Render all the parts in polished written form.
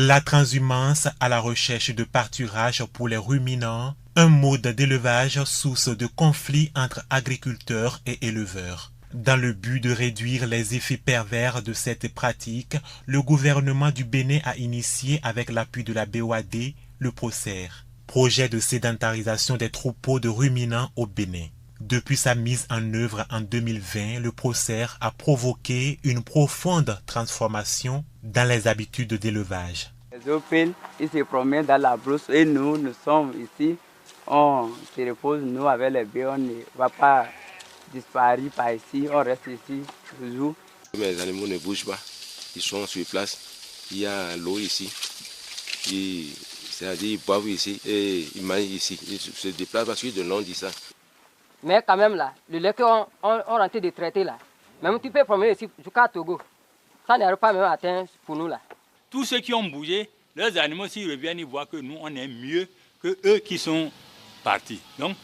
La transhumance à la recherche de pâturage pour les ruminants, un mode d'élevage source de conflits entre agriculteurs et éleveurs. Dans le but de réduire les effets pervers de cette pratique, le gouvernement du Bénin a initié avec l'appui de la BOAD le PROCER, projet de sédentarisation des troupeaux de ruminants au Bénin. Depuis sa mise en œuvre en 2020, le PROCER a provoqué une profonde transformation dans les habitudes d'élevage. Les opines, ils se promènent dans la brousse et nous sommes ici. On se repose, nous, avec les bœufs, on ne va pas disparaître par ici, on reste ici toujours. Les animaux ne bougent pas, ils sont sur place. Il y a l'eau ici, c'est-à-dire ils boivent ici et ils mangent ici. Ils se déplacent parce qu'ils de long distance. Mais quand même là, le lait qu'on rentre de traiter là, même tu peux promener ici jusqu'à Togo, ça n'arrive pas même à atteindre pour nous là. Tous ceux qui ont bougé, leurs animaux s'ils reviennent, ils voient que nous on est mieux que eux qui sont partis. Donc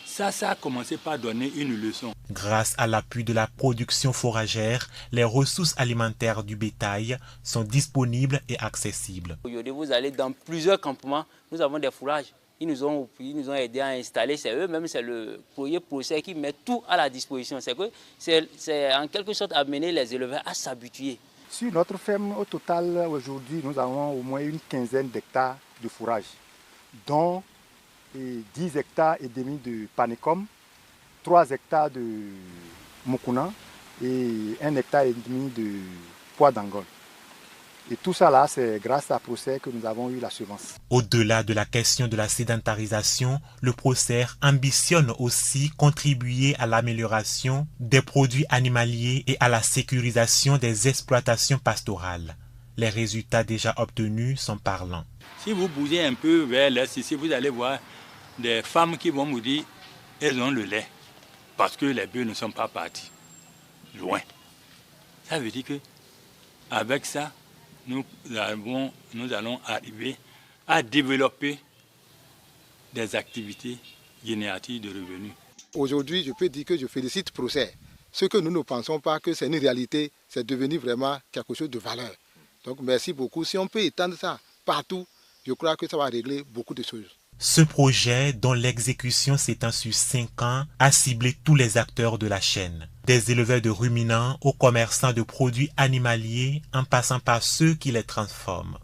ça a commencé par donner une leçon. Grâce à l'appui de la production fourragère, les ressources alimentaires du bétail sont disponibles et accessibles. Aujourd'hui, vous allez dans plusieurs campements, nous avons des fourrages. Ils nous ont aidés à installer, c'est eux-mêmes, c'est le premier procès qui met tout à la disposition. C'est en quelque sorte amener les éleveurs à s'habituer. Sur notre ferme, au total, aujourd'hui, nous avons au moins une quinzaine d'hectares de fourrage, dont 10 hectares et demi de panicum, 3 hectares de mukuna et 1 hectare et demi de pois d'Angole. Et tout ça là, c'est grâce à PROCER que nous avons eu la semence. Au-delà de la question de la sédentarisation, le PROCER ambitionne aussi contribuer à l'amélioration des produits animaliers et à la sécurisation des exploitations pastorales. Les résultats déjà obtenus sont parlants. Si vous bougez un peu vers l'est ici, vous allez voir des femmes qui vont vous dire qu'elles ont le lait parce que les bœufs ne sont pas partis loin. Ça veut dire que avec ça, nous allons arriver à développer des activités génératives de revenus. Aujourd'hui, je peux dire que je félicite PROCER. Ce que nous ne pensons pas que c'est une réalité, c'est devenu vraiment quelque chose de valeur. Donc merci beaucoup. Si on peut étendre ça partout, je crois que ça va régler beaucoup de choses. Ce projet, dont l'exécution s'étend sur 5 ans, a ciblé tous les acteurs de la chaîne, des éleveurs de ruminants aux commerçants de produits animaliers en passant par ceux qui les transforment.